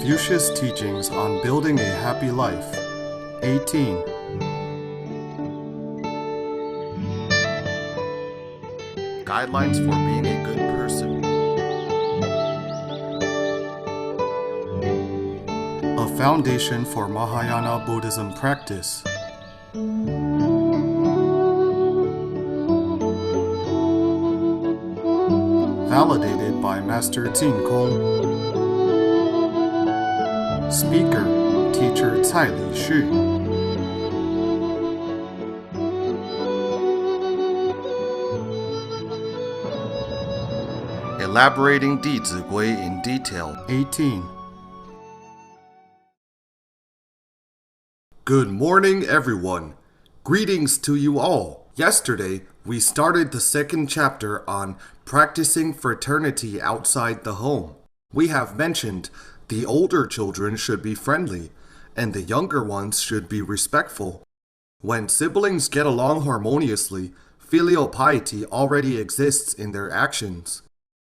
Confucius teachings on building a happy life. 18. Guidelines for being a good person. A foundation for Mahayana Buddhism practice. Validated by Master Kong. Speaker, Teacher Tsai Lixu. Elaborating Dizigui in detail. 18. Good morning, everyone. Greetings to you all. Yesterday, we started the second chapter on practicing fraternity outside the home. We have mentioned the older children should be friendly, and the younger ones should be respectful. When siblings get along harmoniously, filial piety already exists in their actions.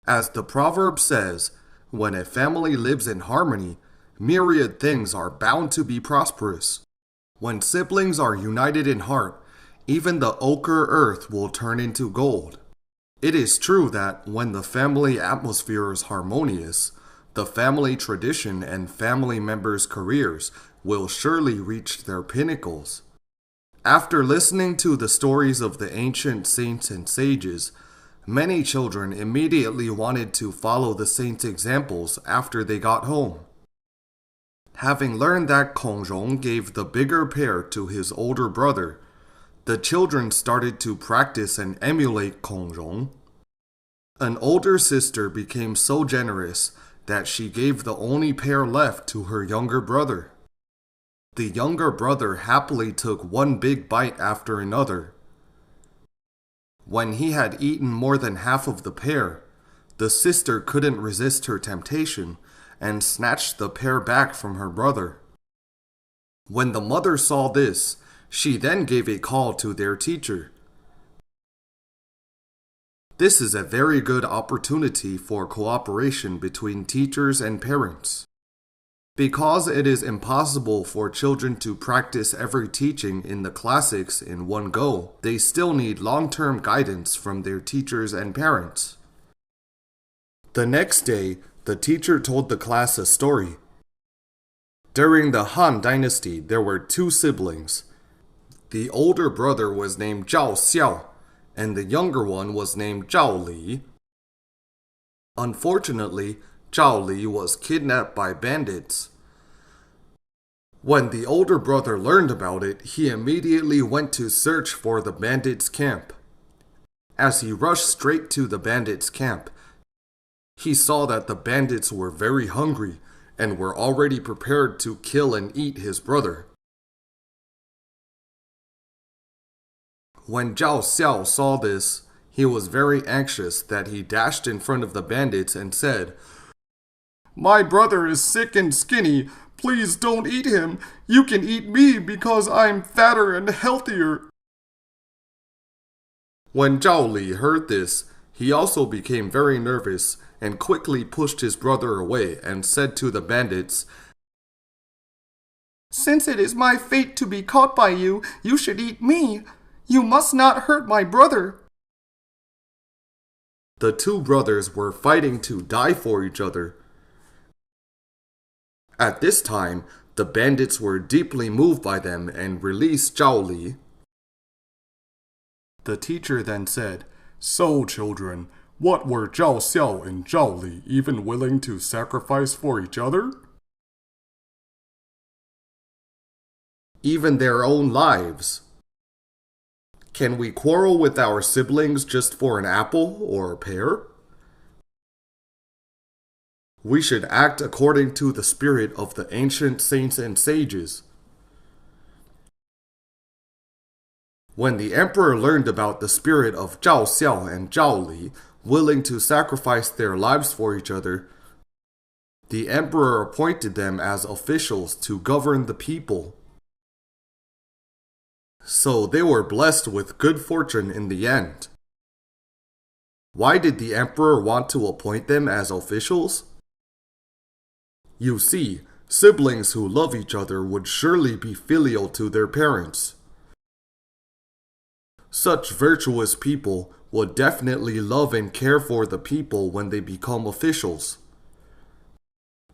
As the proverb says, when a family lives in harmony, myriad things are bound to be prosperous. When siblings are united in heart, even the ochre earth will turn into gold. It is true that when the family atmosphere is harmonious, the family tradition and family members' careers will surely reach their pinnacles. After listening to the stories of the ancient saints and sages, many children immediately wanted to follow the saints' examples after they got home. Having learned that Kong Rong gave the bigger pear to his older brother, the children started to practice and emulate Kong Rong. An older sister became so generous that she gave the only pear left to her younger brother. The younger brother happily took one big bite after another. When he had eaten more than half of the pear, the sister couldn't resist her temptation and snatched the pear back from her brother. When the mother saw this, she then gave a call to their teacher. This is a very good opportunity for cooperation between teachers and parents. Because it is impossible for children to practice every teaching in the classics in one go, they still need long-term guidance from their teachers and parents. The next day, the teacher told the class a story. During the Han Dynasty, there were two siblings. The older brother was named Zhao Xiao, and the younger one was named Zhao Li. Unfortunately, Zhao Li was kidnapped by bandits. When the older brother learned about it, he immediately went to search for the bandits' camp. As he rushed straight to the bandits' camp, he saw that the bandits were very hungry and were already prepared to kill and eat his brother. When Zhao Xiao saw this, he was very anxious that he dashed in front of the bandits and said, "My brother is sick and skinny. Please don't eat him. You can eat me because I'm fatter and healthier." When Zhao Li heard this, he also became very nervous and quickly pushed his brother away and said to the bandits, "Since it is my fate to be caught by you, you should eat me. You must not hurt my brother." The two brothers were fighting to die for each other. At this time, the bandits were deeply moved by them and released Zhao Li. The teacher then said, "So, children, what were Zhao Xiao and Zhao Li even willing to sacrifice for each other? Even their own lives. Can we quarrel with our siblings just for an apple or a pear? We should act according to the spirit of the ancient saints and sages." When the emperor learned about the spirit of Zhao Xiao and Zhao Li, willing to sacrifice their lives for each other, the emperor appointed them as officials to govern the people. So they were blessed with good fortune in the end. Why did the emperor want to appoint them as officials? You see, siblings who love each other would surely be filial to their parents. Such virtuous people would definitely love and care for the people when they become officials.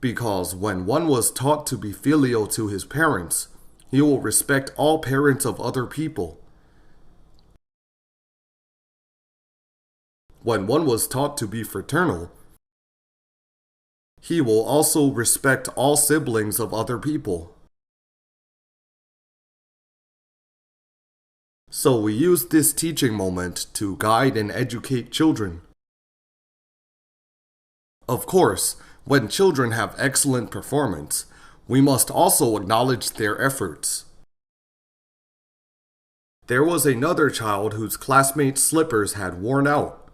Because when one was taught to be filial to his parents, he will respect all parents of other people. When one was taught to be fraternal, he will also respect all siblings of other people. So we use this teaching moment to guide and educate children. Of course, when children have excellent performance, we must also acknowledge their efforts. There was another child whose classmates' slippers had worn out.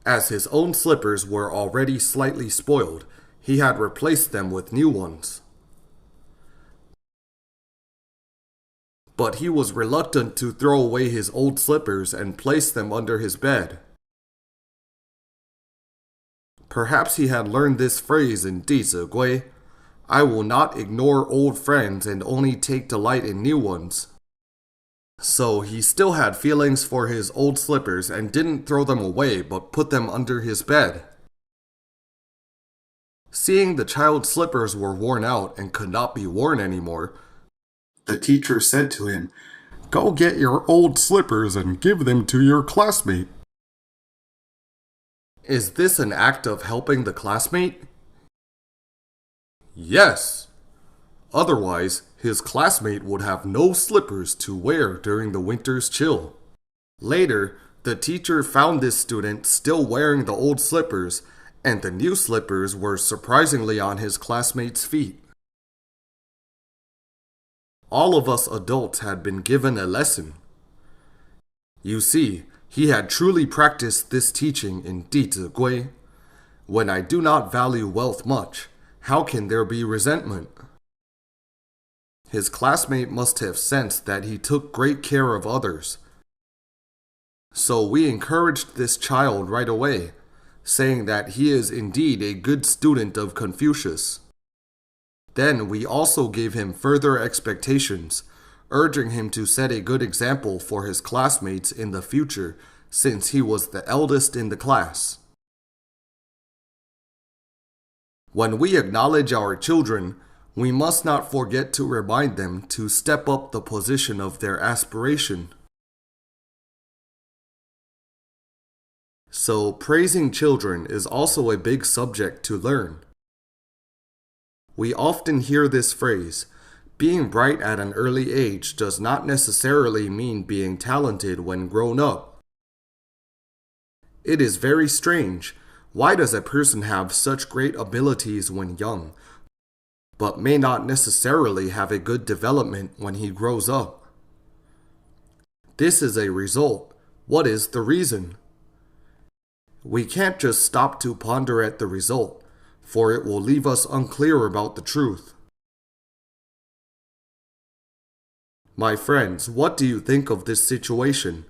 As his own slippers were already slightly spoiled, he had replaced them with new ones. But he was reluctant to throw away his old slippers and place them under his bed. Perhaps he had learned this phrase in Dizigui, I will not ignore old friends and only take delight in new ones. So he still had feelings for his old slippers and didn't throw them away but put them under his bed. Seeing the child's slippers were worn out and could not be worn anymore, the teacher said to him, Go get your old slippers and give them to your classmate. Is this an act of helping the classmate? Yes. Otherwise, his classmate would have no slippers to wear during the winter's chill. Later, the teacher found this student still wearing the old slippers, and the new slippers were surprisingly on his classmate's feet. All of us adults had been given a lesson. You see, he had truly practiced this teaching in Dizigui. When I do not value wealth much, how can there be resentment? His classmate must have sensed that he took great care of others. So we encouraged this child right away, saying that he is indeed a good student of Confucius. Then we also gave him further expectations, urging him to set a good example for his classmates in the future, since he was the eldest in the class. When we acknowledge our children, we must not forget to remind them to step up the position of their aspiration. So, praising children is also a big subject to learn. We often hear this phrase, being bright at an early age does not necessarily mean being talented when grown up. It is very strange. Why does a person have such great abilities when young, but may not necessarily have a good development when he grows up? This is a result. What is the reason? We can't just stop to ponder at the result, for it will leave us unclear about the truth. My friends, what do you think of this situation?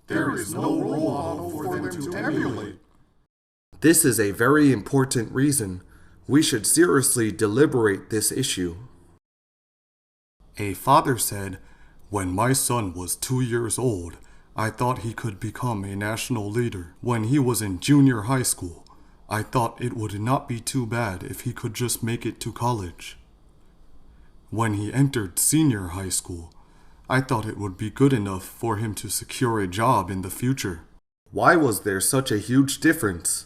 There is no role model for them to emulate. This is a very important reason. We should seriously deliberate this issue. A father said, When my son was 2 years old, I thought he could become a national leader. When he was in junior high school, I thought it would not be too bad if he could just make it to college. When he entered senior high school, I thought it would be good enough for him to secure a job in the future. Why was there such a huge difference?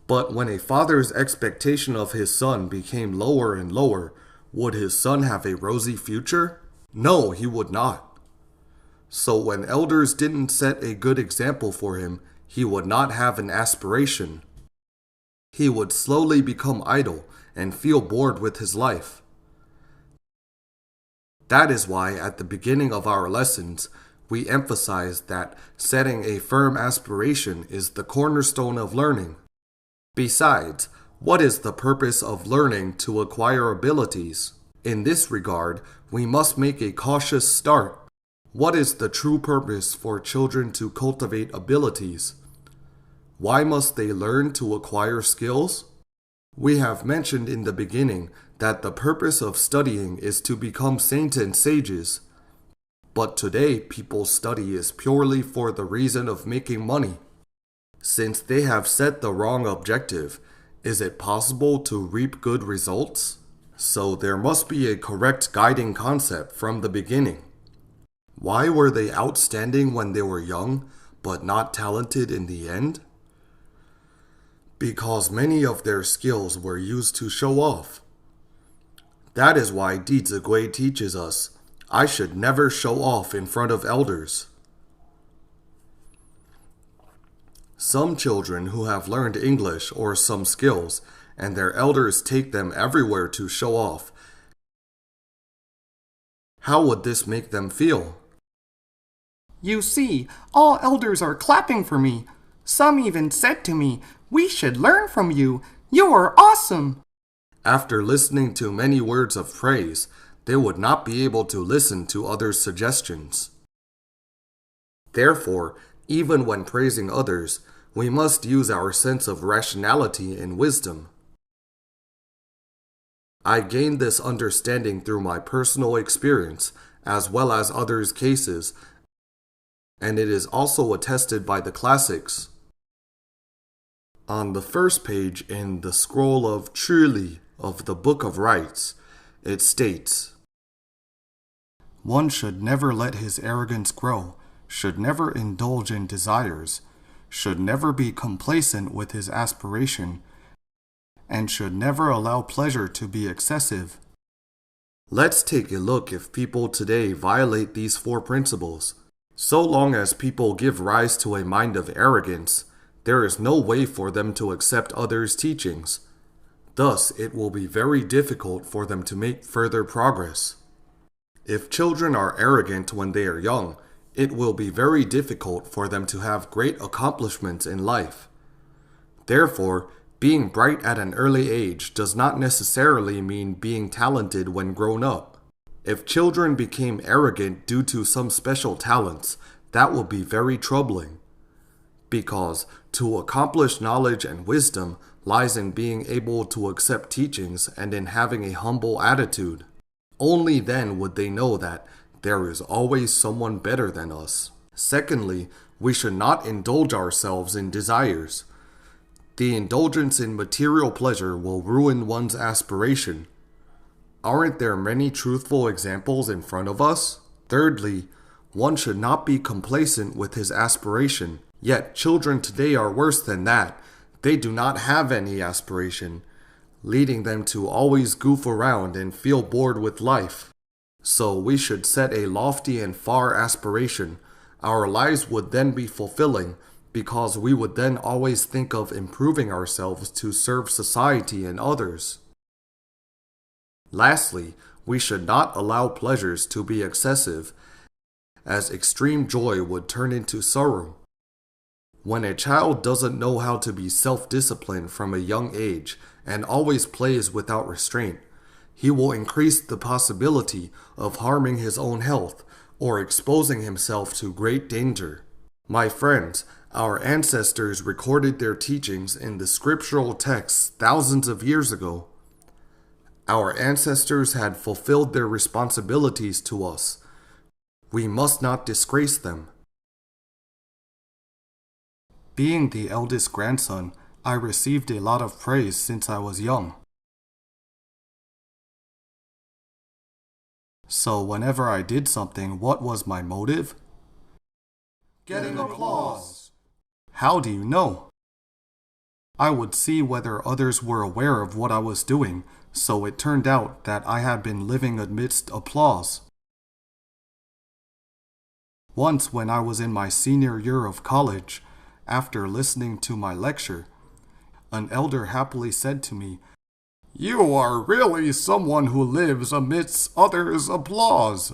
But when a father's expectation of his son became lower and lower, would his son have a rosy future? No, he would not. So when elders didn't set a good example for him, he would not have an aspiration. He would slowly become idle and feel bored with his life. That is why at the beginning of our lessons, we emphasize that setting a firm aspiration is the cornerstone of learning. Besides, what is the purpose of learning to acquire abilities? In this regard, we must make a cautious start. What is the true purpose for children to cultivate abilities? Why must they learn to acquire skills? We have mentioned in the beginning that the purpose of studying is to become saints and sages. But today, people's study is purely for the reason of making money. Since they have set the wrong objective, is it possible to reap good results? So there must be a correct guiding concept from the beginning. Why were they outstanding when they were young, but not talented in the end? Because many of their skills were used to show off. That is why Dizigui teaches us, I should never show off in front of elders. Some children who have learned English or some skills, and their elders take them everywhere to show off. How would this make them feel? You see, all elders are clapping for me. Some even said to me, "We should learn from you. You are awesome." After listening to many words of praise, they would not be able to listen to others' suggestions. Therefore, even when praising others, we must use our sense of rationality and wisdom. I gained this understanding through my personal experience, as well as others' cases, and it is also attested by the classics. On the first page in the scroll of Truly of the Book of Rites, it states, One should never let his arrogance grow, should never indulge in desires, should never be complacent with his aspiration, and should never allow pleasure to be excessive. Let's take a look if people today violate these 4 principles. So long as people give rise to a mind of arrogance, there is no way for them to accept others' teachings. Thus, it will be very difficult for them to make further progress. If children are arrogant when they are young, it will be very difficult for them to have great accomplishments in life. Therefore, being bright at an early age does not necessarily mean being talented when grown up. If children became arrogant due to some special talents, that would be very troubling. Because to accomplish knowledge and wisdom lies in being able to accept teachings and in having a humble attitude. Only then would they know that there is always someone better than us. Secondly, we should not indulge ourselves in desires. The indulgence in material pleasure will ruin one's aspiration. Aren't there many truthful examples in front of us? Thirdly, one should not be complacent with his aspiration. Yet children today are worse than that. They do not have any aspiration, leading them to always goof around and feel bored with life. So we should set a lofty and far aspiration. Our lives would then be fulfilling, because we would then always think of improving ourselves to serve society and others. Lastly, we should not allow pleasures to be excessive, as extreme joy would turn into sorrow. When a child doesn't know how to be self-disciplined from a young age and always plays without restraint, he will increase the possibility of harming his own health or exposing himself to great danger. My friends, our ancestors recorded their teachings in the scriptural texts thousands of years ago. Our ancestors had fulfilled their responsibilities to us. We must not disgrace them. Being the eldest grandson, I received a lot of praise since I was young. So whenever I did something, what was my motive? Getting applause. How do you know? I would see whether others were aware of what I was doing, so it turned out that I had been living amidst applause. Once when I was in my senior year of college, after listening to my lecture, an elder happily said to me, You are really someone who lives amidst others' applause.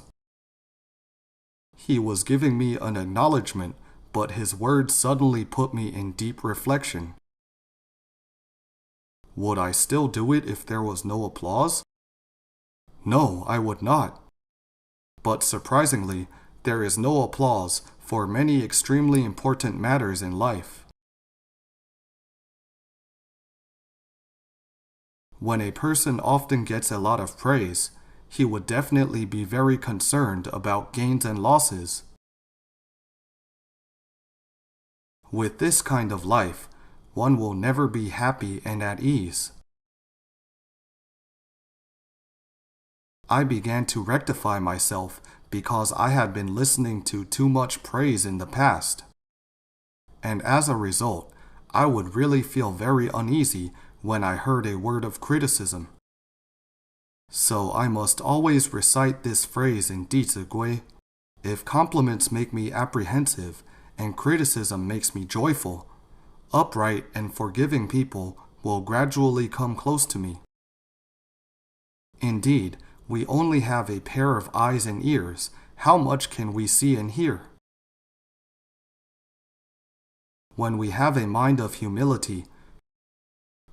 He was giving me an acknowledgement, but his words suddenly put me in deep reflection. Would I still do it if there was no applause? No, I would not. But surprisingly, there is no applause for many extremely important matters in life. When a person often gets a lot of praise, he would definitely be very concerned about gains and losses. With this kind of life, one will never be happy and at ease. I began to rectify myself because I had been listening to too much praise in the past. And as a result, I would really feel very uneasy when I heard a word of criticism. So I must always recite this phrase in Dizigui. If compliments make me apprehensive and criticism makes me joyful, upright and forgiving people will gradually come close to me. Indeed, we only have a pair of eyes and ears. How much can we see and hear? When we have a mind of humility,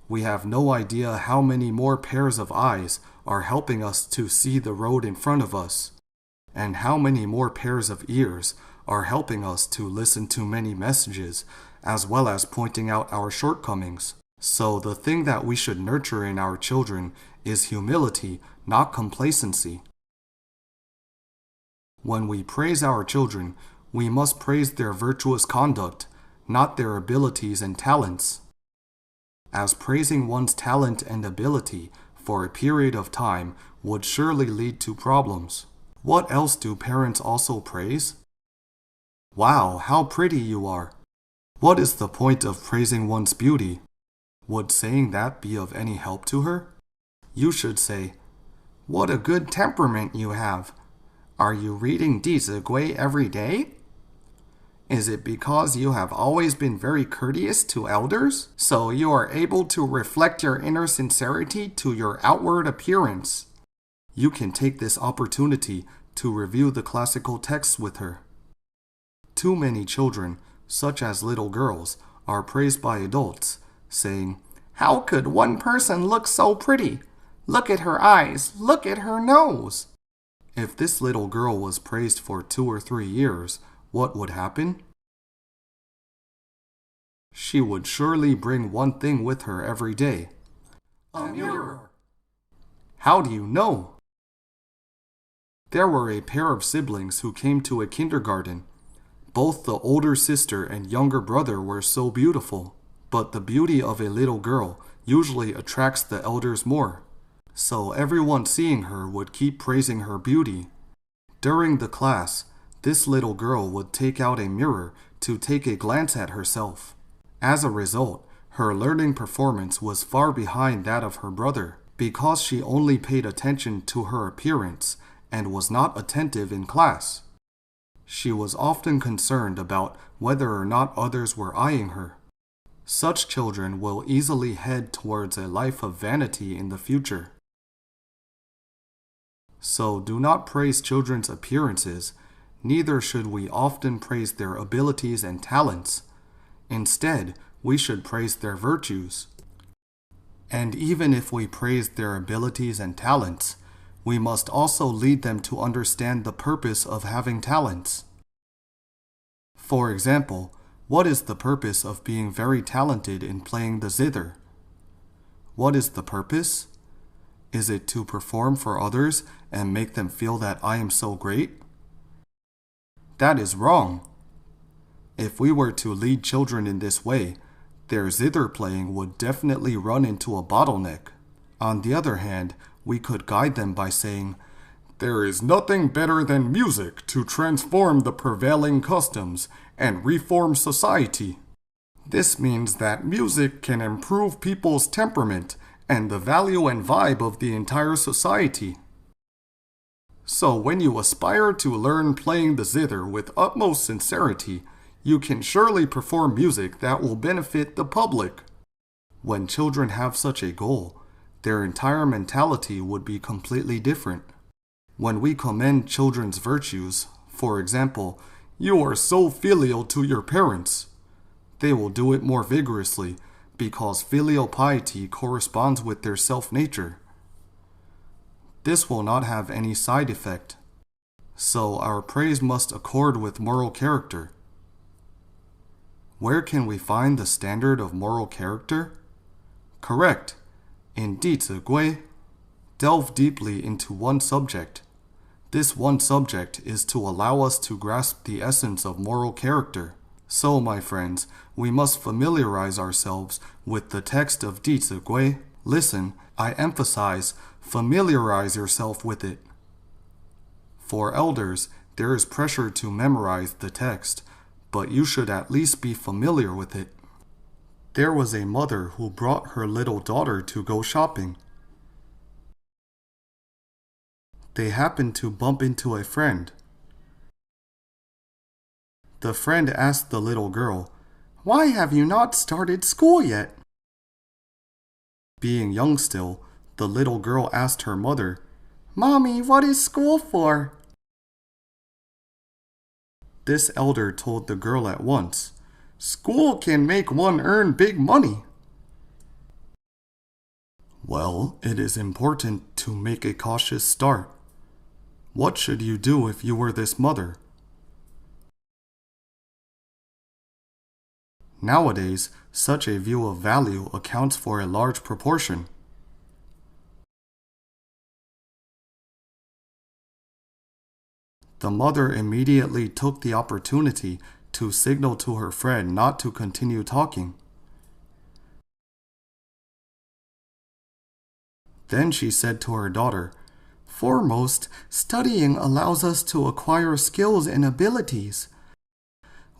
we have no idea how many more pairs of eyes are helping us to see the road in front of us, and how many more pairs of ears are helping us to listen to many messages, as well as pointing out our shortcomings. So the thing that we should nurture in our children is humility, not complacency. When we praise our children, we must praise their virtuous conduct, not their abilities and talents. As praising one's talent and ability for a period of time would surely lead to problems. What else do parents also praise? Wow, how pretty you are! What is the point of praising one's beauty? Would saying that be of any help to her? You should say, "What a good temperament you have! Are you reading Dizigui every day? Is it because you have always been very courteous to elders, so you are able to reflect your inner sincerity to your outward appearance?" You can take this opportunity to review the classical texts with her. Too many children, such as little girls, are praised by adults, saying, "How could one person look so pretty? Look at her eyes, look at her nose." If this little girl was praised for 2 or 3 years, what would happen? She would surely bring one thing with her every day. A mirror. How do you know? There were a pair of siblings who came to a kindergarten. Both the older sister and younger brother were so beautiful, but the beauty of a little girl usually attracts the elders more. So everyone seeing her would keep praising her beauty. During the class, this little girl would take out a mirror to take a glance at herself. As a result, her learning performance was far behind that of her brother, because she only paid attention to her appearance and was not attentive in class. She was often concerned about whether or not others were eyeing her. Such children will easily head towards a life of vanity in the future. So do not praise children's appearances, neither should we often praise their abilities and talents. Instead, we should praise their virtues. And even if we praise their abilities and talents, we must also lead them to understand the purpose of having talents. For example, what is the purpose of being very talented in playing the zither? What is the purpose? Is it to perform for others and make them feel that I am so great? That is wrong. If we were to lead children in this way, their zither playing would definitely run into a bottleneck. On the other hand, we could guide them by saying, "There is nothing better than music to transform the prevailing customs and reform society." This means that music can improve people's temperament and the value and vibe of the entire society. So when you aspire to learn playing the zither with utmost sincerity, you can surely perform music that will benefit the public. When children have such a goal, their entire mentality would be completely different. When we commend children's virtues, for example, "You are so filial to your parents," they will do it more vigorously because filial piety corresponds with their self-nature. This will not have any side effect. So our praise must accord with moral character. Where can we find the standard of moral character? Correct. In Dizigui, delve deeply into one subject. This one subject is to allow us to grasp the essence of moral character. So, my friends, we must familiarize ourselves with the text of Dizigui. Listen, I emphasize, familiarize yourself with it. For elders, there is pressure to memorize the text, but you should at least be familiar with it. There was a mother who brought her little daughter to go shopping. They happened to bump into a friend. The friend asked the little girl, "Why have you not started school yet?" Being young still, the little girl asked her mother, "Mommy, what is school for?" This elder told the girl at once, "School can make one earn big money." Well, it is important to make a cautious start. What should you do if you were this mother? Nowadays, such a view of value accounts for a large proportion. The mother immediately took the opportunity to signal to her friend not to continue talking. Then she said to her daughter, "Foremost, studying allows us to acquire skills and abilities.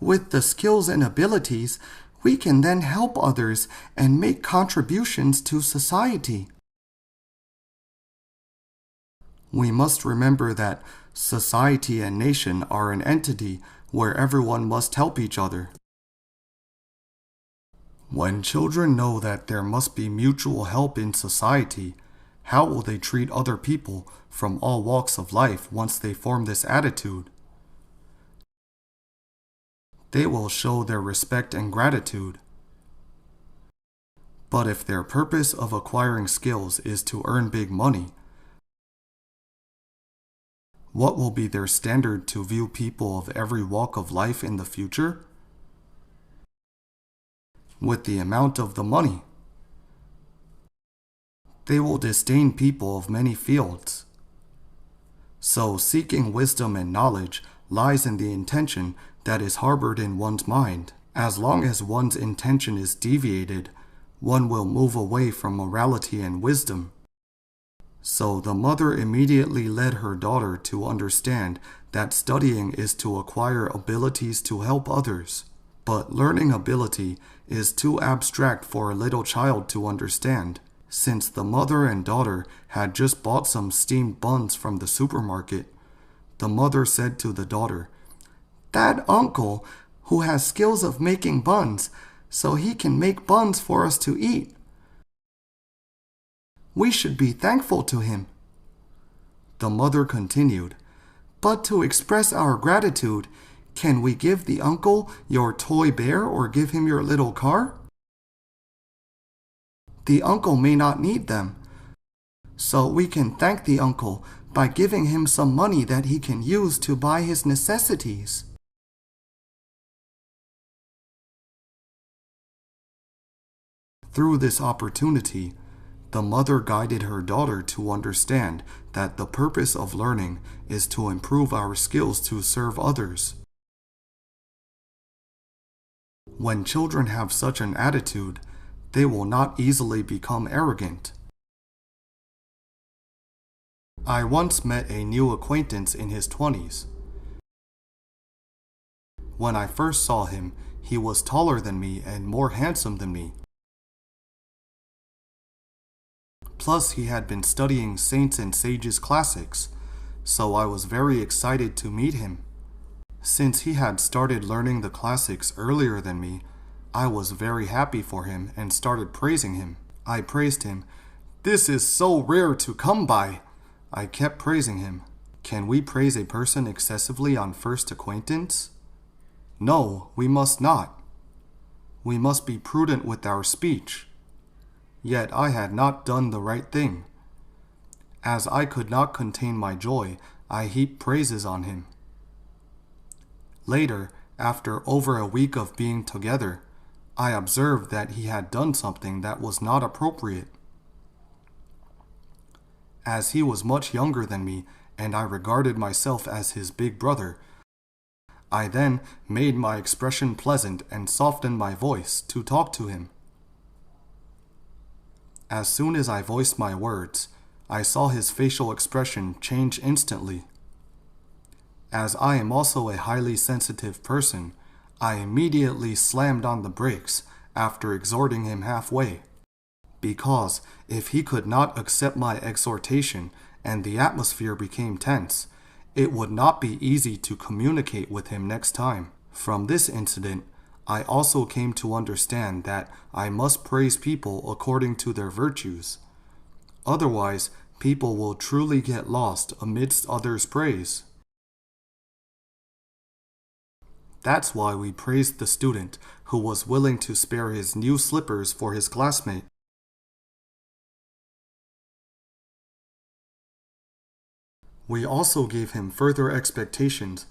With the skills and abilities, we can then help others and make contributions to society." We must remember that society and nation are an entity where everyone must help each other. When children know that there must be mutual help in society, how will they treat other people from all walks of life once they form this attitude? They will show their respect and gratitude. But if their purpose of acquiring skills is to earn big money, what will be their standard to view people of every walk of life in the future? With the amount of the money. They will disdain people of many fields. So seeking wisdom and knowledge lies in the intention that is harbored in one's mind. As long as one's intention is deviated, one will move away from morality and wisdom. So the mother immediately led her daughter to understand that studying is to acquire abilities to help others. But learning ability is too abstract for a little child to understand. Since the mother and daughter had just bought some steamed buns from the supermarket, the mother said to the daughter, "That uncle who has skills of making buns, so he can make buns for us to eat. We should be thankful to him." The mother continued, "But to express our gratitude, can we give the uncle your toy bear or give him your little car? The uncle may not need them, so we can thank the uncle by giving him some money that he can use to buy his necessities." Through this opportunity, the mother guided her daughter to understand that the purpose of learning is to improve our skills to serve others. When children have such an attitude, they will not easily become arrogant. I once met a new acquaintance in his 20s. When I first saw him, he was taller than me and more handsome than me. Plus, he had been studying Saints and Sages classics, so I was very excited to meet him. Since he had started learning the classics earlier than me, I was very happy for him and started praising him. I praised him. "This is so rare to come by." I kept praising him. Can we praise a person excessively on first acquaintance? No, we must not. We must be prudent with our speech. Yet I had not done the right thing. As I could not contain my joy, I heaped praises on him. Later, after over a week of being together, I observed that he had done something that was not appropriate. As he was much younger than me, and I regarded myself as his big brother, I then made my expression pleasant and softened my voice to talk to him. As soon as I voiced my words, I saw his facial expression change instantly. As I am also a highly sensitive person, I immediately slammed on the brakes after exhorting him halfway, because if he could not accept my exhortation and the atmosphere became tense, it would not be easy to communicate with him next time. From this incident, I also came to understand that I must praise people according to their virtues. Otherwise, people will truly get lost amidst others' praise. That's why we praised the student who was willing to spare his new slippers for his classmate. We also gave him further expectations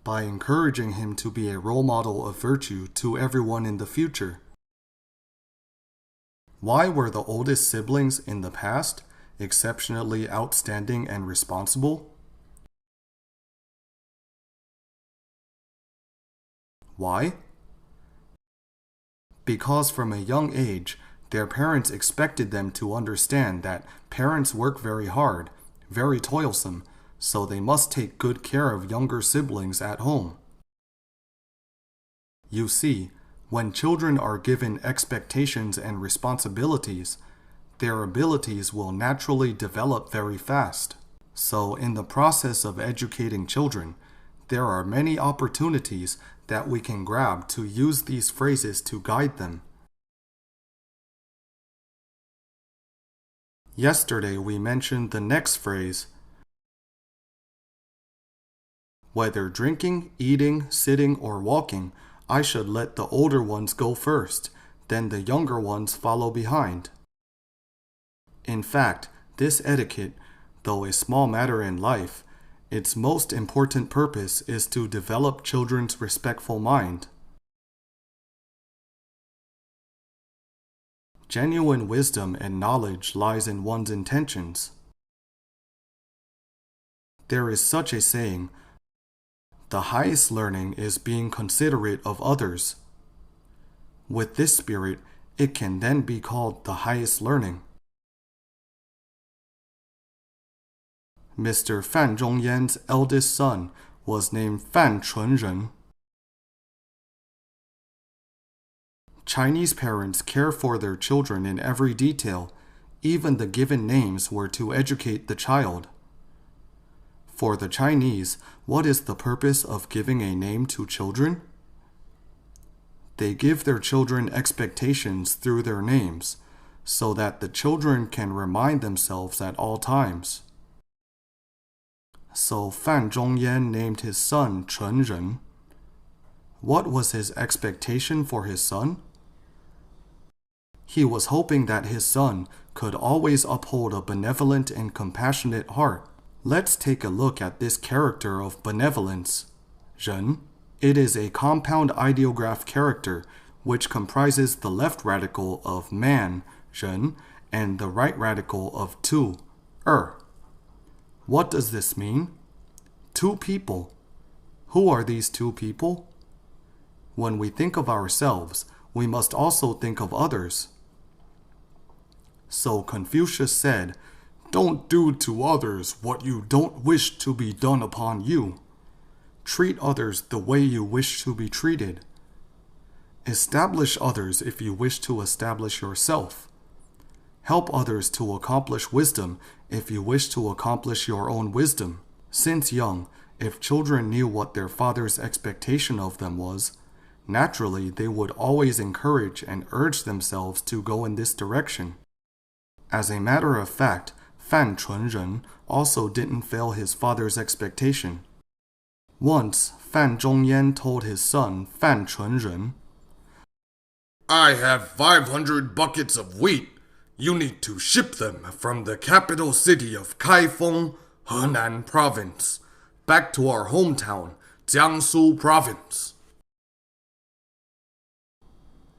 by encouraging him to be a role model of virtue to everyone in the future. Why were the oldest siblings in the past exceptionally outstanding and responsible? Why? Because from a young age, their parents expected them to understand that parents work very hard, very toilsome, so they must take good care of younger siblings at home. You see, when children are given expectations and responsibilities, their abilities will naturally develop very fast. So in the process of educating children, there are many opportunities that we can grab to use these phrases to guide them. Yesterday we mentioned the next phrase. Whether drinking, eating, sitting, or walking, I should let the older ones go first, then the younger ones follow behind. In fact, this etiquette, though a small matter in life, its most important purpose is to develop children's respectful mind. Genuine wisdom and knowledge lies in one's intentions. There is such a saying, the highest learning is being considerate of others. With this spirit, it can then be called the highest learning. Mr. Fan Zhongyan's eldest son was named Fan Chunren. Chinese parents care for their children in every detail. Even the given names were to educate the child. For the Chinese, what is the purpose of giving a name to children? They give their children expectations through their names, so that the children can remind themselves at all times. So Fan Zhongyan named his son Chunren. What was his expectation for his son? He was hoping that his son could always uphold a benevolent and compassionate heart. Let's take a look at this character of benevolence, Ren. It is a compound ideograph character which comprises the left radical of man, Ren, and the right radical of tu, What does this mean? Two people. Who are these two people? When we think of ourselves, we must also think of others. So Confucius said, "Don't do to others what you don't wish to be done upon you. Treat others the way you wish to be treated. Establish others if you wish to establish yourself. Help others to accomplish wisdom if you wish to accomplish your own wisdom." Since young, if children knew what their father's expectation of them was, naturally they would always encourage and urge themselves to go in this direction. As a matter of fact, Fan Chunren also didn't fail his father's expectation. Once, Fan Zhongyan told his son, Fan Chunren, I have 500 buckets of wheat. You need to ship them from the capital city of Kaifeng, Henan province, back to our hometown, Jiangsu province.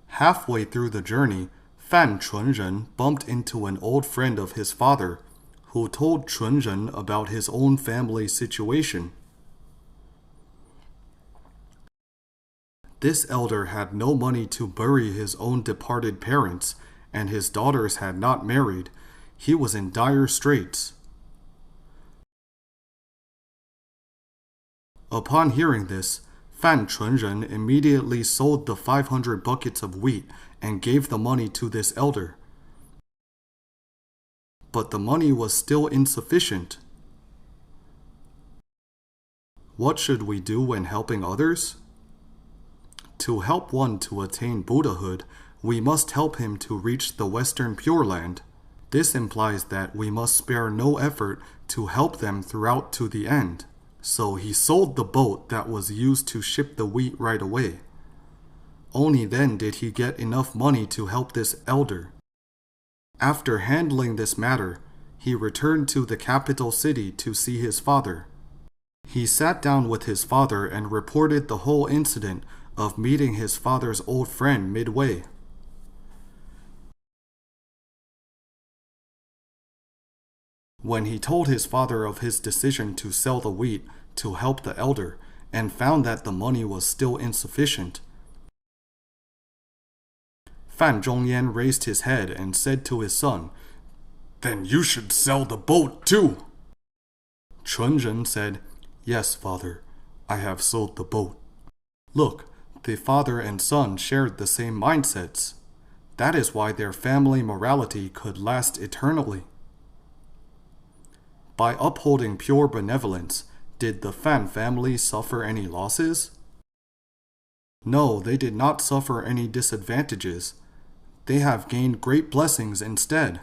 Halfway through the journey, Fan Chunren bumped into an old friend of his father, who told Chunren about his own family situation. This elder had no money to bury his own departed parents, and his daughters had not married. He was in dire straits. Upon hearing this, Fan Chunren immediately sold the 500 buckets of wheat and gave the money to this elder. But the money was still insufficient. What should we do when helping others? To help one to attain Buddhahood, we must help him to reach the Western Pure Land. This implies that we must spare no effort to help them throughout to the end. So he sold the boat that was used to ship the wheat right away. Only then did he get enough money to help this elder. After handling this matter, he returned to the capital city to see his father. He sat down with his father and reported the whole incident of meeting his father's old friend midway. When he told his father of his decision to sell the wheat to help the elder and found that the money was still insufficient, Fan Zhongyan raised his head and said to his son, "Then you should sell the boat too." Chunren said, "Yes, father, I have sold the boat." Look, the father and son shared the same mindsets. That is why their family morality could last eternally. By upholding pure benevolence, did the Fan family suffer any losses? No, they did not suffer any disadvantages. They have gained great blessings instead.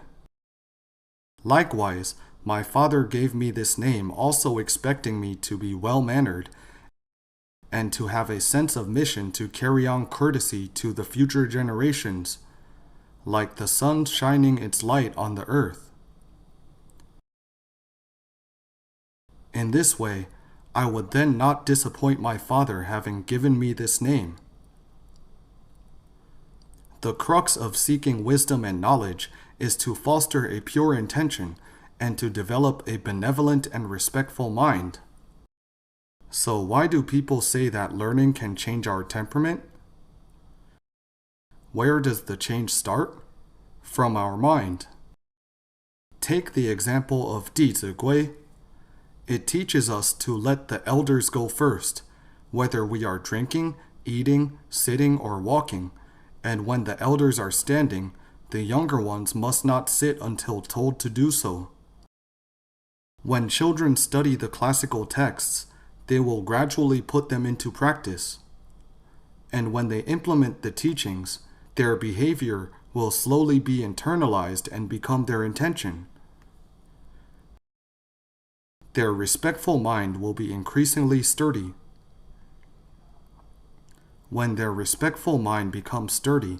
Likewise, my father gave me this name also expecting me to be well-mannered and to have a sense of mission to carry on courtesy to the future generations, like the sun shining its light on the earth. In this way, I would then not disappoint my father having given me this name. The crux of seeking wisdom and knowledge is to foster a pure intention and to develop a benevolent and respectful mind. So why do people say that learning can change our temperament? Where does the change start? From our mind. Take the example of Dizigui. It teaches us to let the elders go first, whether we are drinking, eating, sitting, or walking, and when the elders are standing, the younger ones must not sit until told to do so. When children study the classical texts, they will gradually put them into practice. And when they implement the teachings, their behavior will slowly be internalized and become their intention. Their respectful mind will be increasingly sturdy. When their respectful mind becomes sturdy,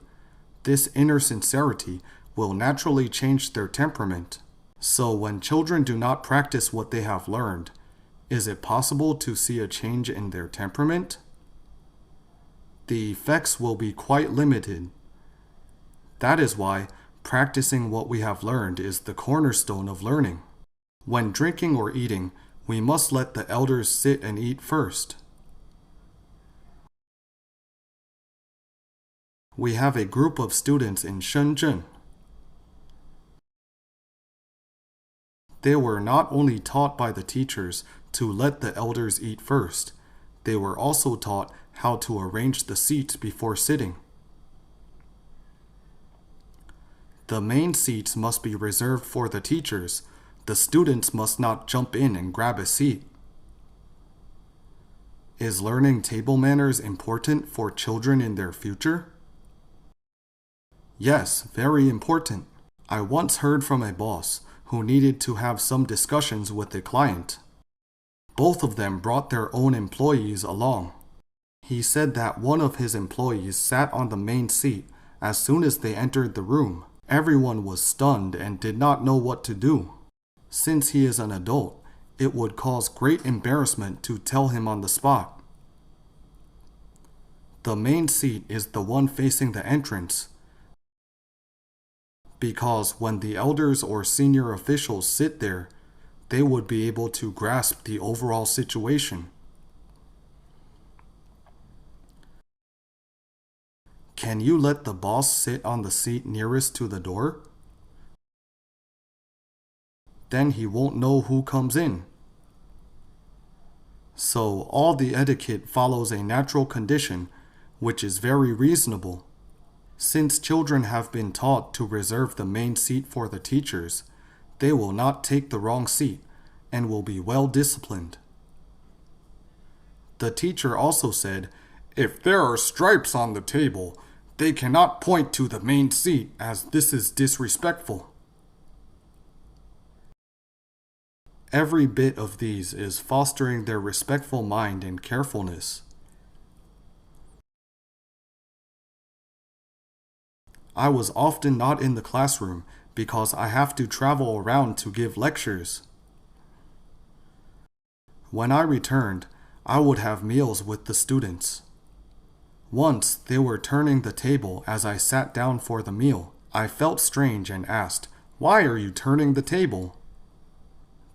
this inner sincerity will naturally change their temperament. So when children do not practice what they have learned, is it possible to see a change in their temperament? The effects will be quite limited. That is why practicing what we have learned is the cornerstone of learning. When drinking or eating, we must let the elders sit and eat first. We have a group of students in Shenzhen. They were not only taught by the teachers to let the elders eat first, they were also taught how to arrange the seats before sitting. The main seats must be reserved for the teachers. The students must not jump in and grab a seat. Is learning table manners important for children in their future? Yes, very important. I once heard from a boss who needed to have some discussions with a client. Both of them brought their own employees along. He said that one of his employees sat on the main seat as soon as they entered the room. Everyone was stunned and did not know what to do. Since he is an adult, it would cause great embarrassment to tell him on the spot. The main seat is the one facing the entrance. because when the elders or senior officials sit there, they would be able to grasp the overall situation. Can you let the boss sit on the seat nearest to the door? Then he won't know who comes in. So all the etiquette follows a natural condition, which is very reasonable. Since children have been taught to reserve the main seat for the teachers, they will not take the wrong seat and will be well disciplined. The teacher also said, If there are stripes on the table, they cannot point to the main seat as this is disrespectful. Every bit of these is fostering their respectful mind and carefulness. I was often not in the classroom because I have to travel around to give lectures. When I returned, I would have meals with the students. Once they were turning the table as I sat down for the meal. I felt strange and asked, "Why are you turning the table?"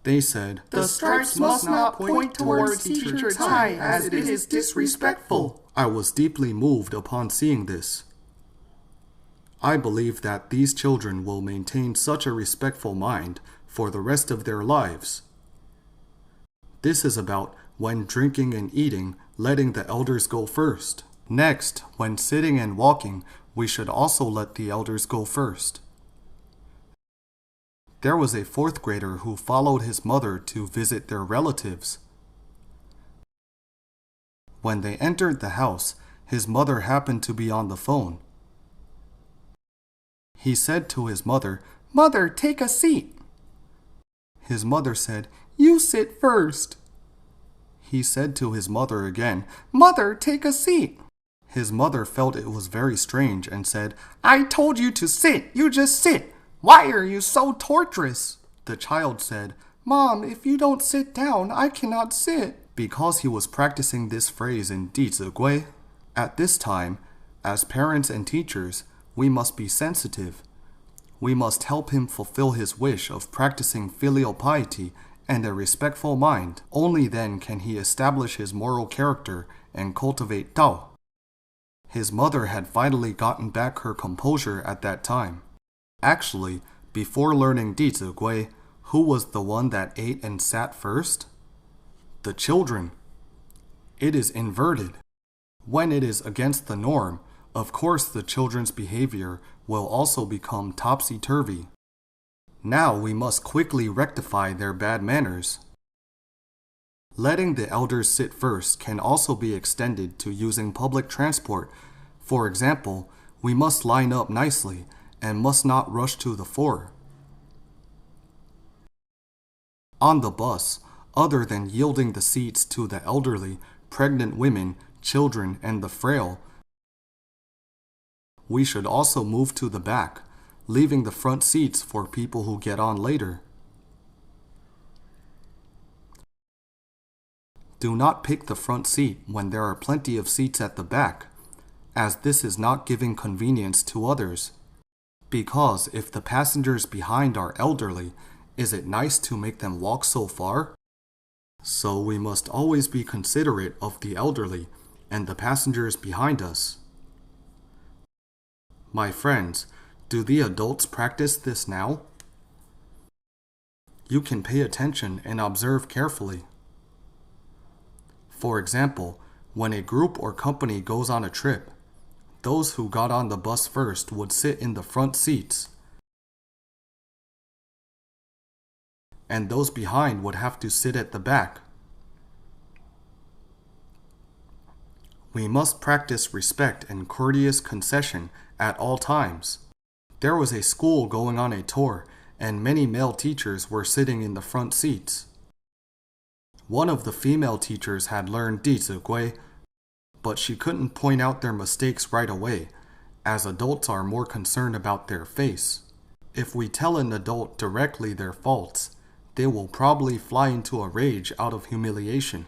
They said, "The stripes must not point towards Teacher Tsai as it is disrespectful." I was deeply moved upon seeing this. I believe that these children will maintain such a respectful mind for the rest of their lives. This is about when drinking and eating, letting the elders go first. Next, when sitting and walking, we should also let the elders go first. There was a fourth grader who followed his mother to visit their relatives. When they entered the house, his mother happened to be on the phone. He said to his mother, "Mother, take a seat." His mother said, "You sit first." He said to his mother again, "Mother, take a seat." His mother felt it was very strange and said, "I told you to sit, you just sit. Why are you so torturous?" The child said, "Mom, if you don't sit down, I cannot sit." Because he was practicing this phrase in Dizigui. At this time, as parents and teachers, we must be sensitive. We must help him fulfill his wish of practicing filial piety and a respectful mind. Only then can he establish his moral character and cultivate Tao. His mother had finally gotten back her composure at that time. Actually, before learning Dizigui, who was the one that ate and sat first? The children. It is inverted. When it is against the norm, of course the children's behavior will also become topsy-turvy. Now we must quickly rectify their bad manners. Letting the elders sit first can also be extended to using public transport. For example, we must line up nicely and must not rush to the fore. On the bus, other than yielding the seats to the elderly, pregnant women, children, and the frail, we should also move to the back, leaving the front seats for people who get on later. Do not pick the front seat when there are plenty of seats at the back, as this is not giving convenience to others. Because if the passengers behind are elderly, is it nice to make them walk so far? So we must always be considerate of the elderly and the passengers behind us. My friends, do the adults practice this now? You can pay attention and observe carefully. For example, when a group or company goes on a trip, those who got on the bus first would sit in the front seats, and those behind would have to sit at the back. We must practice respect and courteous concession at all times. There was a school going on a tour, and many male teachers were sitting in the front seats. One of the female teachers had learned Dizigui, but she couldn't point out their mistakes right away, as adults are more concerned about their face. If we tell an adult directly their faults, they will probably fly into a rage out of humiliation.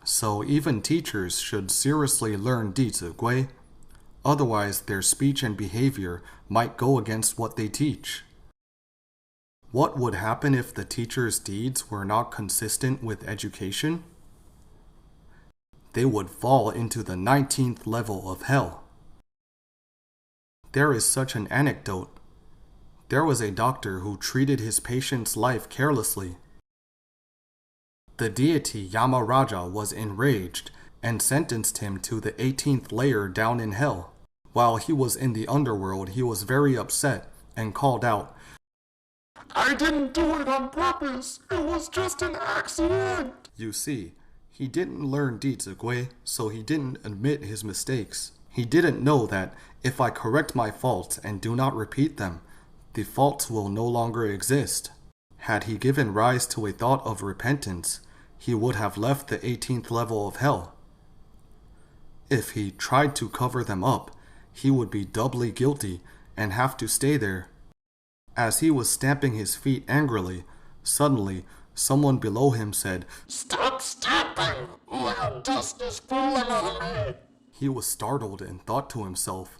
So even teachers should seriously learn Dizigui. Otherwise, their speech and behavior might go against what they teach. What would happen if the teacher's deeds were not consistent with education? They would fall into the 19th level of hell. There is such an anecdote. There was a doctor who treated his patient's life carelessly. The deity Yamaraja was enraged and sentenced him to the 18th layer down in hell. While he was in the underworld, he was very upset and called out, I didn't do it on purpose. It was just an accident. You see, he didn't learn Dizigui, so he didn't admit his mistakes. He didn't know that if I correct my faults and do not repeat them, the faults will no longer exist. Had he given rise to a thought of repentance, he would have left the 18th level of hell. If he tried to cover them up, he would be doubly guilty and have to stay there. As he was stamping his feet angrily, suddenly someone below him said, Stop stamping! Loud dust is falling on me! He was startled and thought to himself,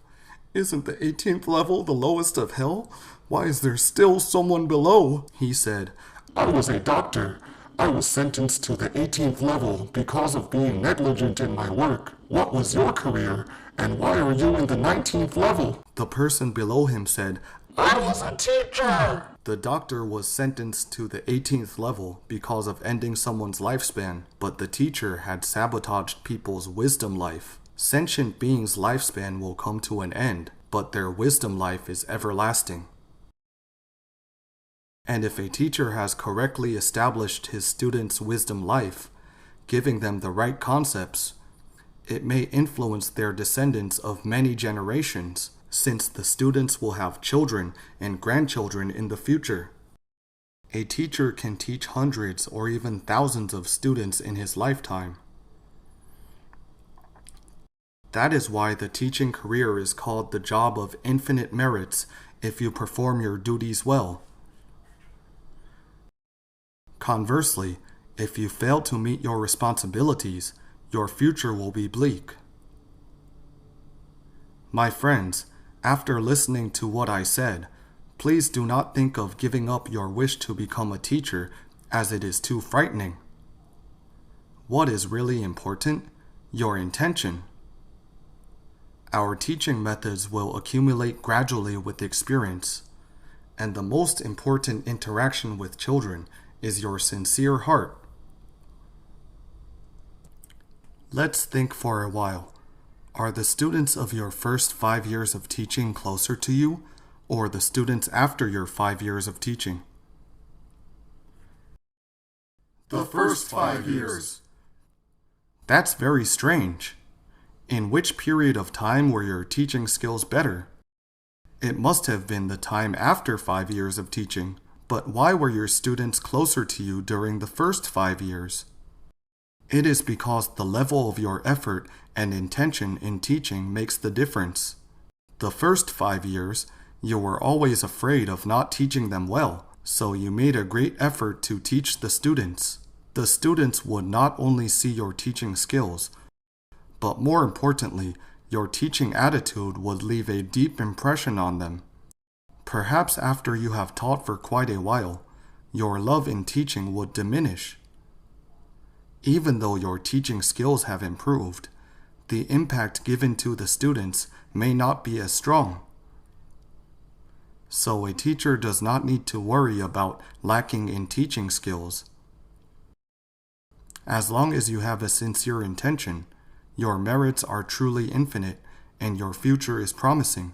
Isn't the 18th level the lowest of hell? Why is there still someone below? He said, I was a doctor. I was sentenced to the 18th level because of being negligent in my work. What was your career? And why are you in the 19th level? The person below him said, I was a teacher! The doctor was sentenced to the 18th level because of ending someone's lifespan, but the teacher had sabotaged people's wisdom life. Sentient beings' lifespan will come to an end, but their wisdom life is everlasting. And if a teacher has correctly established his students' wisdom life, giving them the right concepts, it may influence their descendants of many generations, since the students will have children and grandchildren in the future. A teacher can teach hundreds or even thousands of students in his lifetime. That is why the teaching career is called the job of infinite merits if you perform your duties well. Conversely, if you fail to meet your responsibilities, your future will be bleak. My friends, after listening to what I said, please do not think of giving up your wish to become a teacher, as it is too frightening. What is really important? Your intention. Our teaching methods will accumulate gradually with experience, and the most important interaction with children is your sincere heart. Let's think for a while. Are the students of your first 5 years of teaching closer to you, or the students after your 5 years of teaching? The first 5 years. That's very strange. In which period of time were your teaching skills better? It must have been the time after 5 years of teaching. But why were your students closer to you during the first 5 years? It is because the level of your effort and intention in teaching makes the difference. The first 5 years, you were always afraid of not teaching them well, so you made a great effort to teach the students. The students would not only see your teaching skills, but more importantly, your teaching attitude would leave a deep impression on them. Perhaps after you have taught for quite a while, your love in teaching would diminish. Even though your teaching skills have improved, the impact given to the students may not be as strong. So a teacher does not need to worry about lacking in teaching skills. As long as you have a sincere intention, your merits are truly infinite and your future is promising.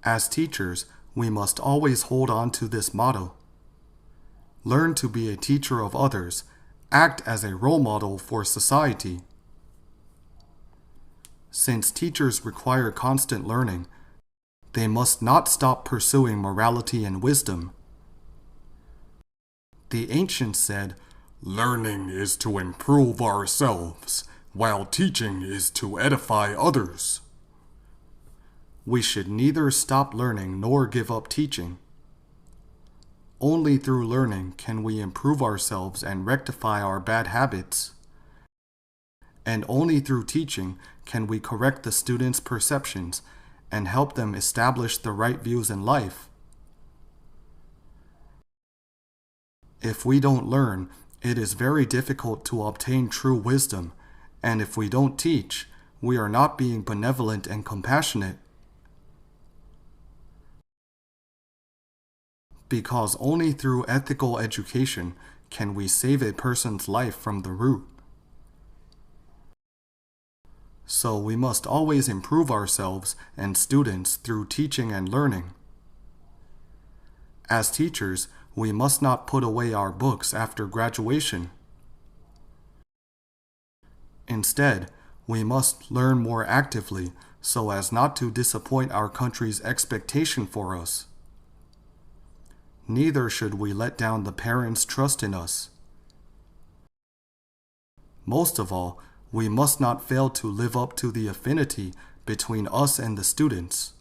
As teachers, we must always hold on to this motto. Learn to be a teacher of others. Act as a role model for society. Since teachers require constant learning, they must not stop pursuing morality and wisdom. The ancients said, Learning is to improve ourselves, while teaching is to edify others. We should neither stop learning nor give up teaching. Only through learning can we improve ourselves and rectify our bad habits. And only through teaching can we correct the students' perceptions and help them establish the right views in life. If we don't learn, it is very difficult to obtain true wisdom, and if we don't teach, we are not being benevolent and compassionate. Because only through ethical education can we save a person's life from the root. So we must always improve ourselves and students through teaching and learning. As teachers, we must not put away our books after graduation. Instead, we must learn more actively so as not to disappoint our country's expectation for us. Neither should we let down the parents' trust in us. Most of all, we must not fail to live up to the affinity between us and the students.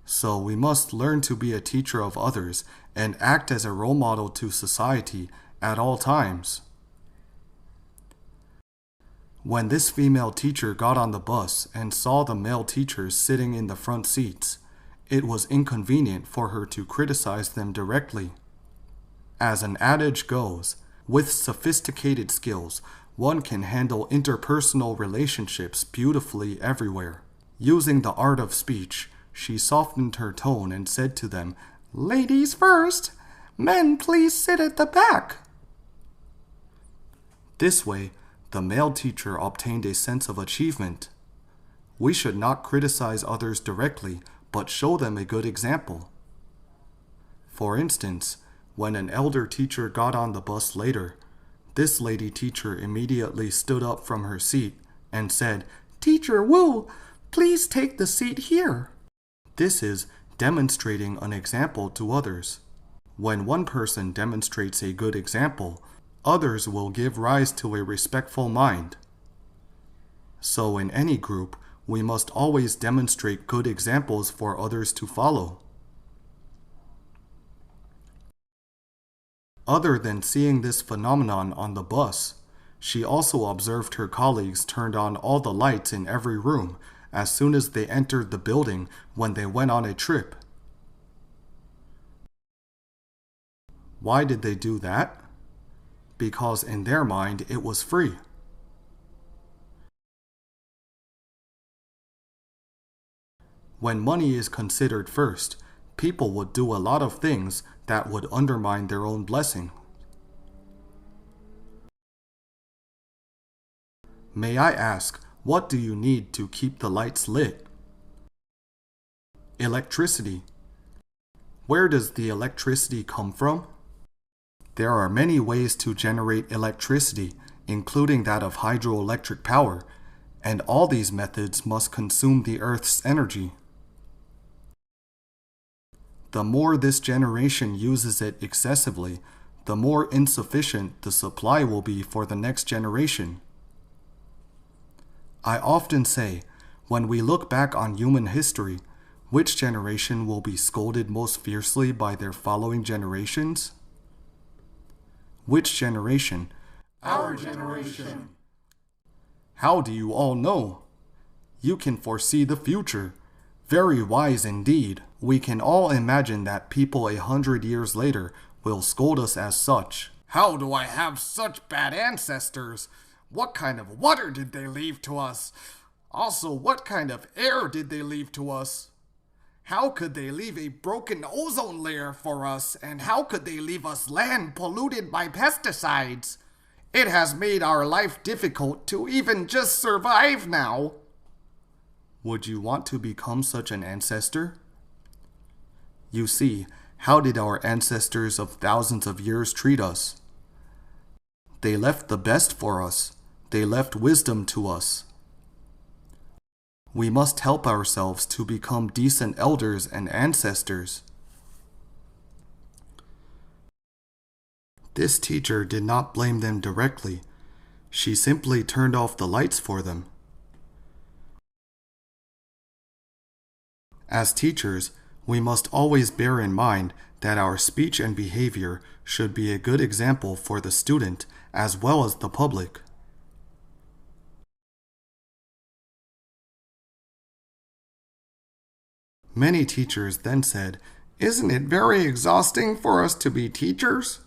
So we must learn to be a teacher of others and act as a role model to society at all times. When this female teacher got on the bus and saw the male teachers sitting in the front seats, it was inconvenient for her to criticize them directly. As an adage goes, with sophisticated skills, one can handle interpersonal relationships beautifully everywhere. Using the art of speech, she softened her tone and said to them, "Ladies first. Men, please sit at the back." This way, the male teacher obtained a sense of achievement. We should not criticize others directly, but show them a good example. For instance, when an elder teacher got on the bus later, this lady teacher immediately stood up from her seat and said, "Teacher Wu, please take the seat here." This is demonstrating an example to others. When one person demonstrates a good example, others will give rise to a respectful mind. So in any group, we must always demonstrate good examples for others to follow. Other than seeing this phenomenon on the bus, she also observed her colleagues turned on all the lights in every room as soon as they entered the building when they went on a trip. Why did they do that? Because in their mind it was free. When money is considered first, people would do a lot of things that would undermine their own blessing. May I ask, what do you need to keep the lights lit? Electricity. Where does the electricity come from? There are many ways to generate electricity, including that of hydroelectric power, and all these methods must consume the Earth's energy. The more this generation uses it excessively, the more insufficient the supply will be for the next generation. I often say, when we look back on human history, which generation will be scolded most fiercely by their following generations? Which generation? Our generation. How do you all know? You can foresee the future. Very wise indeed. We can all imagine that people 100 years later will scold us as such. How do I have such bad ancestors? What kind of water did they leave to us? Also, what kind of air did they leave to us? How could they leave a broken ozone layer for us? And how could they leave us land polluted by pesticides? It has made our life difficult to even just survive now. Would you want to become such an ancestor? You see, how did our ancestors of thousands of years treat us? They left the best for us. They left wisdom to us. We must help ourselves to become decent elders and ancestors. This teacher did not blame them directly. She simply turned off the lights for them. As teachers, we must always bear in mind that our speech and behavior should be a good example for the student as well as the public. Many teachers then said, "Isn't it very exhausting for us to be teachers?"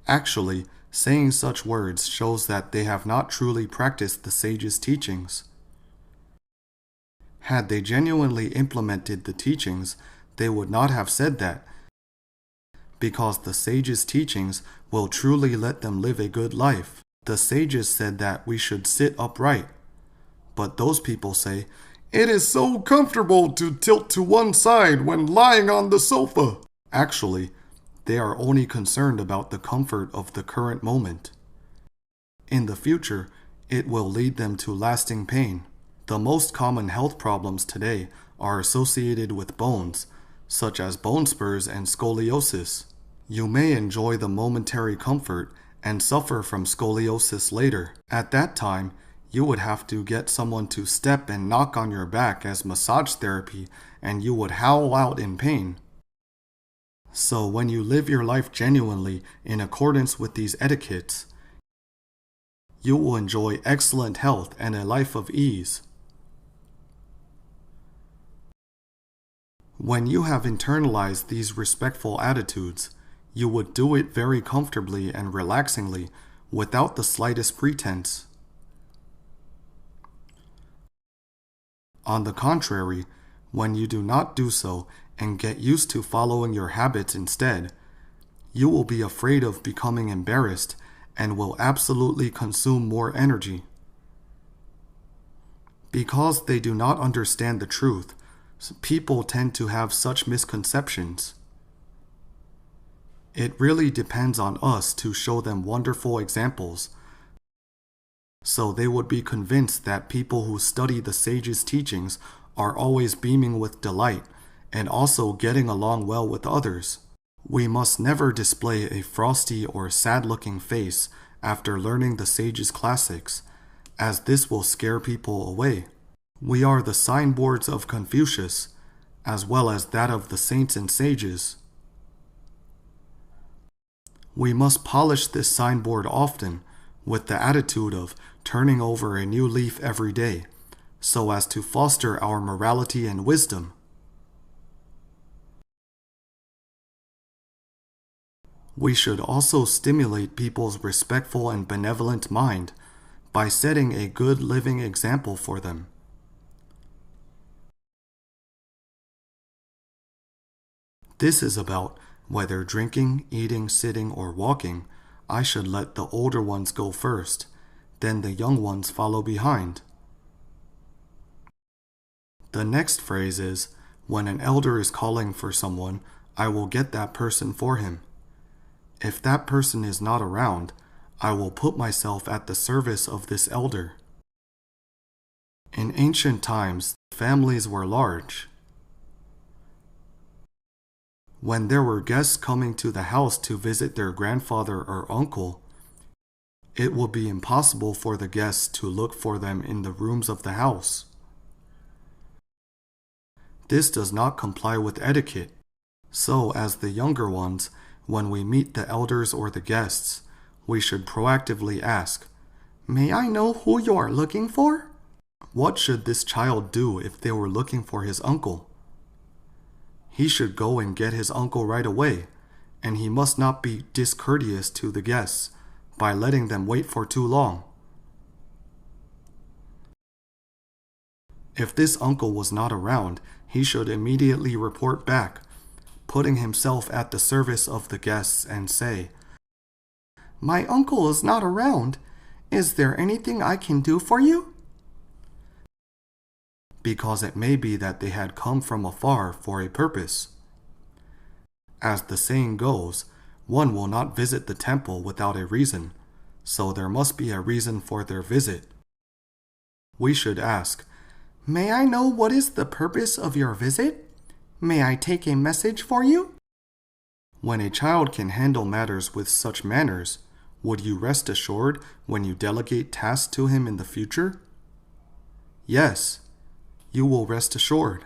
Actually, saying such words shows that they have not truly practiced the sage's teachings. Had they genuinely implemented the teachings, they would not have said that, because the sage's teachings will truly let them live a good life. The sages said that we should sit upright, but those people say, "It is so comfortable to tilt to one side when lying on the sofa." Actually, they are only concerned about the comfort of the current moment. In the future, it will lead them to lasting pain. The most common health problems today are associated with bones, such as bone spurs and scoliosis. You may enjoy the momentary comfort and suffer from scoliosis later. At that time, you would have to get someone to step and knock on your back as massage therapy, and you would howl out in pain. So when you live your life genuinely in accordance with these etiquettes, you will enjoy excellent health and a life of ease. When you have internalized these respectful attitudes, you would do it very comfortably and relaxingly, without the slightest pretense. On the contrary, when you do not do so and get used to following your habits instead, you will be afraid of becoming embarrassed and will absolutely consume more energy. Because they do not understand the truth, people tend to have such misconceptions. It really depends on us to show them wonderful examples, so they would be convinced that people who study the sage's teachings are always beaming with delight and also getting along well with others. We must never display a frosty or sad-looking face after learning the sage's classics, as this will scare people away. We are the signboards of Confucius, as well as that of the saints and sages. We must polish this signboard often, with the attitude of turning over a new leaf every day, so as to foster our morality and wisdom. We should also stimulate people's respectful and benevolent mind by setting a good living example for them. This is about whether drinking, eating, sitting, or walking, I should let the older ones go first, then the young ones follow behind. The next phrase is, when an elder is calling for someone, I will get that person for him. If that person is not around, I will put myself at the service of this elder. In ancient times, families were large. When there were guests coming to the house to visit their grandfather or uncle, it would be impossible for the guests to look for them in the rooms of the house. This does not comply with etiquette. So, as the younger ones, when we meet the elders or the guests, we should proactively ask, "May I know who you are looking for?" What should this child do if they were looking for his uncle? He should go and get his uncle right away, and he must not be discourteous to the guests by letting them wait for too long. If this uncle was not around, he should immediately report back, putting himself at the service of the guests and say, "My uncle is not around. Is there anything I can do for you?" Because it may be that they had come from afar for a purpose. As the saying goes, one will not visit the temple without a reason, so there must be a reason for their visit. We should ask, "May I know what is the purpose of your visit? May I take a message for you?" When a child can handle matters with such manners, would you rest assured when you delegate tasks to him in the future? Yes, you will rest assured.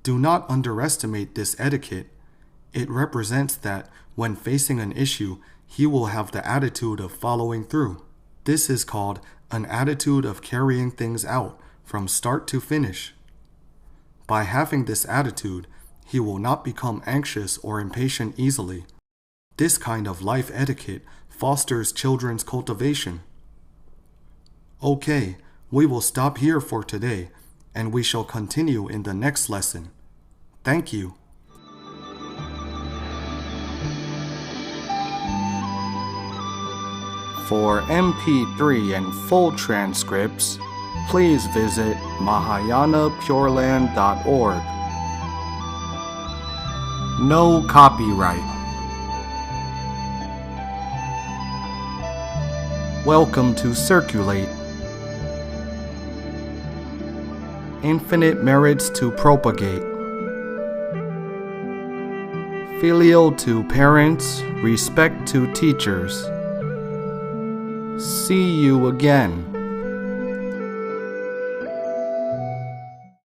Do not underestimate this etiquette. It represents that when facing an issue, he will have the attitude of following through. This is called an attitude of carrying things out from start to finish. By having this attitude, he will not become anxious or impatient easily. This kind of life etiquette fosters children's cultivation. Okay, we will stop here for today, and we shall continue in the next lesson. Thank you. For MP3 and full transcripts, please visit mahayanapureland.org. No copyright. Welcome to Circulate. Infinite merits to propagate. Filial to parents, respect to teachers. See you again.